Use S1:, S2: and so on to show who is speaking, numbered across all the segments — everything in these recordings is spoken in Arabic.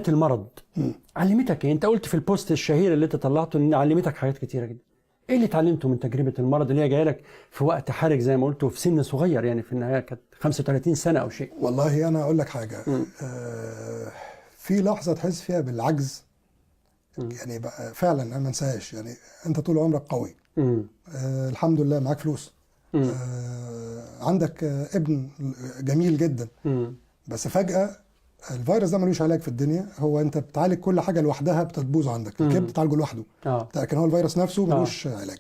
S1: المرض علمتك ايه؟ انت قلت في البوست الشهير اللي انت طلعته ان علمتك حاجات كتيره جدا. ايه اللي اتعلمته من تجربه المرض اللي هي جايه لك في وقت حرج زي ما قلت وفي سن صغير، يعني في النهايه كانت 35 سنه او شيء؟
S2: والله انا اقول لك حاجه. في لحظه تحس فيها بالعجز. يعني بقى فعلا انا ما انساهاش. يعني انت طول عمرك قوي، الحمد لله معاك فلوس، عندك ابن جميل جدا، بس فجاه الفيروس ده ملوش علاج في الدنيا. هو انت بتعالج كل حاجه لوحدها بتبوظ عندك، الكبد بتعالجه لوحده، لكن هو الفيروس نفسه ملوش علاج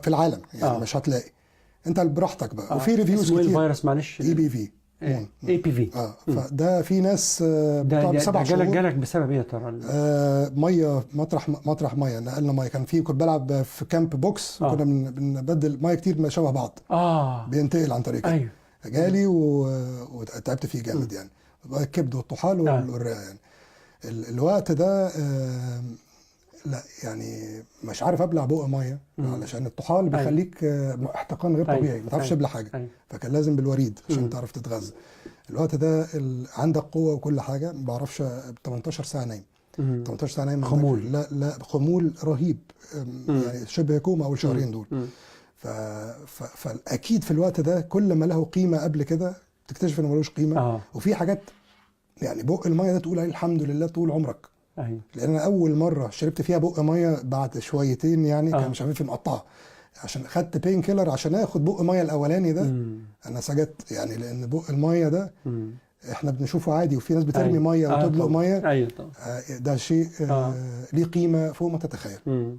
S2: في العالم. يعني مش هتلاقي، انت براحتك بقى. وفي ريفيوز كتير.
S1: الفيروس معلش
S2: اي بي في
S1: اي بي في
S2: فده في ناس
S1: ده
S2: ب7 شهور
S1: جالك بسبب ايه يا ترى؟
S2: ميه، مطرح ميه، نقلنا ميه. كان كنت بلعب في كامب بوكس وكنا بنبدل ميه كتير ما شبه بعض، بينتقل عن طريق كده. جالي وتعبت فيه جامد. يعني الكبد والطحال والرئه. يعني الوقت ده لا يعني مش عارف ابلع بق ميه، علشان الطحال بيخليك احتقان غير طبيعي، ما تعرفش تبلع حاجه. فكان لازم بالوريد عشان تعرف تتغذى. الوقت ده عندك قوه وكل حاجه، ما بعرفش. 18 ساعه نايم، 18 ساعه نايم،
S1: خمول.
S2: لا خمول رهيب. يعني شبه كوما اول شهرين دول. فاكيد في الوقت ده كل ما له قيمه قبل كده تكتشف انه ملوش قيمه. وفي حاجات يعني بق الميه ده تقول عليه الحمد لله طول عمرك. لان انا اول مره شربت فيها بق ميه بعد شويتين، يعني كان مش عارف مقطعه، عشان خدت بين كيلر عشان اخد بق ميه الاولاني ده. انا سجدت يعني، لان بق الميه ده احنا بنشوفه عادي، وفي ناس بترمي ميه وتدلق ميه. ده شيء ليه قيمه فوق ما تتخيل.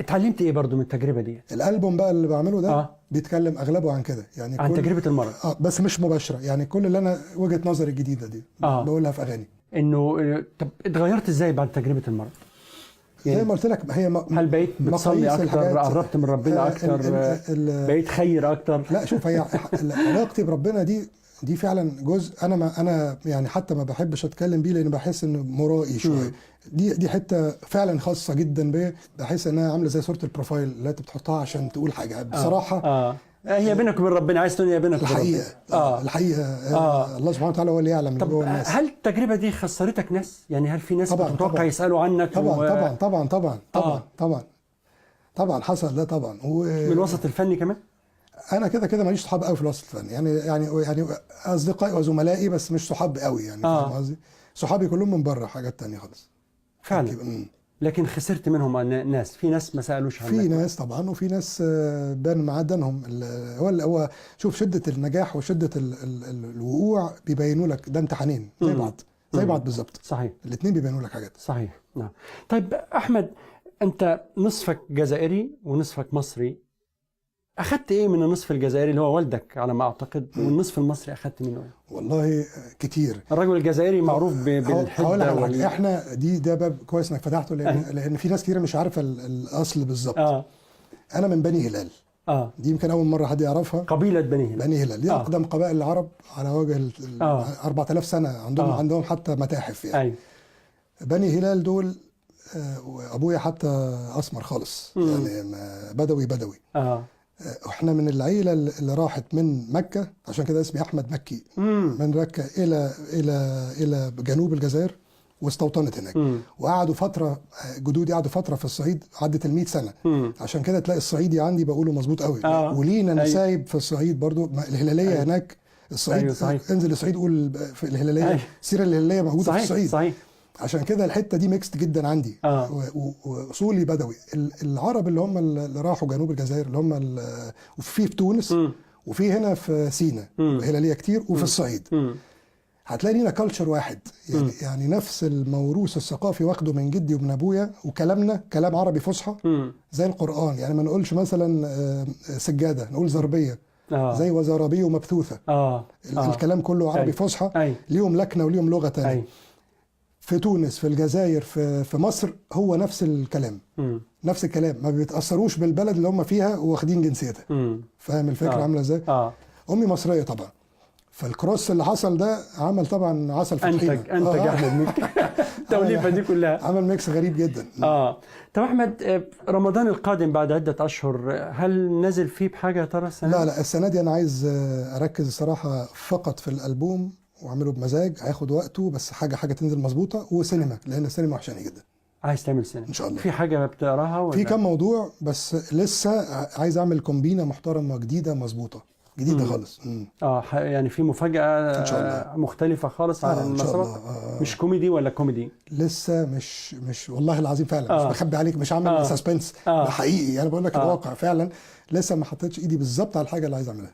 S1: اتعلمت ايه برضو من التجربه دي؟
S2: الالبوم بقى اللي بعمله ده بيتكلم اغلبه عن كده، يعني
S1: عن تجربه المرض.
S2: بس مش مباشره. يعني كل اللي انا وجهه نظري الجديده دي بقولها في اغاني.
S1: انه طب اتغيرت ازاي بعد تجربه المرض؟
S2: يعني زي ما قلت لك، هي
S1: هل بقيت بتصلي اكتر، قربت من ربنا اكتر، بقيت خير اكتر؟
S2: لا شوف، هي علاقتي بربنا دي فعلا جزء انا يعني حتى ما بحبش اتكلم بيه، لان بحس انه مرائي شويه. دي حته فعلا خاصه جدا بيا. بحس انها عامله زي صوره البروفايل اللي انت بتحطها عشان تقول حاجه بصراحه.
S1: هي بينك وبين ربنا، عايز تقول بينك وبين ربنا.
S2: الحقيقه الله سبحانه وتعالى هو اللي يعلم من جوه الناس.
S1: هل التجربه دي خسرتك ناس؟ يعني هل في ناس بتتوقع يسالوا عنك؟
S2: طبعا حصل ده طبعا.
S1: من الوسط الفني كمان؟
S2: انا كده ماليش صحاب قوي في الوسط الفني. يعني اصدقائي وزملائي، بس مش صحاب قوي. يعني فاهم قصدي؟ صحابي كلهم من بره، حاجات تانية خالص
S1: فعلا. لكن خسرت منهم ناس؟ في ناس ما سالوش عنك؟
S2: في ناس طبعا، وفي ناس بان معدنهم. هو شوف، شده النجاح وشده الوقوع بيبينوا لك ده امتحانين زي بعض بالظبط.
S1: صحيح،
S2: الاثنين بيبينوا لك حاجات.
S1: صحيح. نعم. طيب احمد، انت نصفك جزائري ونصفك مصري. اخذت ايه من النصف الجزائري اللي هو والدك على ما اعتقد، والنصف المصري اخذت منه ايه؟
S2: والله كتير.
S1: الرجل الجزائري معروف بالحده.
S2: احنا ده باب كويس انك فتحته، لان في ناس كتير مش عارفه الاصل بالظبط. انا من بني هلال. دي يمكن اول مره حد يعرفها.
S1: قبيله بني هلال
S2: دي اقدم قبائل العرب على وجه 4000 سنه. عندهم حتى متاحف يعني. بني هلال دول وابويا حتى اسمر خالص، يعني بدوي. احنا من العيله اللي راحت من مكه، عشان كده اسمي احمد مكي. من مكه الى جنوب الجزائر، واستوطنت هناك. وقعدوا فتره، جدودي قعدوا فتره في الصعيد، عدت ال100 سنه. عشان كده تلاقي الصعيدي عندي بقوله مظبوط قوي. ولينا نسايب في الصعيد برضو، الهلاليه هناك. الصعيد انزل الصعيد قول في الهلاليه. السيره الهلاليه موجوده في الصعيد.
S1: صحيح.
S2: عشان كده الحته دي ميكست جدا عندي. واصولي بدوي. العرب اللي هم اللي راحوا جنوب الجزائر، اللي هم وفي تونس، وفي هنا في سيناء هلاليه كتير، وفي الصعيد. هتلاقي لينا كلتشر واحد. يعني نفس الموروث الثقافي واخده من جدي ومن ابويا، وكلامنا كلام عربي فصحى زي القران. يعني ما نقولش مثلا سجاده، نقول زربيه. زي وزرابيه ومبثوثه. الكلام كله عربي فصحى. ليهم لكنه وليهم لغه ثانيه. في تونس، في الجزائر، في مصر، هو نفس الكلام. نفس الكلام، ما بيتأثروش بالبلد اللي هم فيها واخدين جنسيتها. فاهم الفكرة عاملة ازاي؟ أمي مصرية طبعا. فالكروس اللي حصل ده عمل طبعا عسل في طحينة.
S1: أنتج أحمد مكي التوليفة دي كلها.
S2: عمل ميكس غريب جدا.
S1: طب أحمد، رمضان القادم بعد عدة أشهر، هل نزل فيه بحاجة ترى السنة؟
S2: لا السنة دي أنا عايز أركز الصراحة فقط في الألبوم واعمله بمزاج، هياخد وقته، بس حاجه تنزل مظبوطه، وسينما، لان السينما وحشاني جدا.
S1: عايز تعمل سينما
S2: ان شاء الله.
S1: في حاجه بتقراها ولا؟
S2: في كام موضوع، بس لسه عايز اعمل كومبينه محترمه جديده مظبوطه، جديده خالص.
S1: يعني في مفاجاه
S2: إن شاء الله.
S1: مختلفه خالص عن
S2: ان شاء
S1: المسابقه.
S2: الله.
S1: مش كوميدي ولا كوميدي؟
S2: لسه مش والله العظيم فعلا، مش بخبي عليك، مش عامل سسبنس، ده حقيقي، انا بقول لك الواقع فعلا. لسه ما حطيتش ايدي بالظبط على الحاجه اللي عايز اعملها.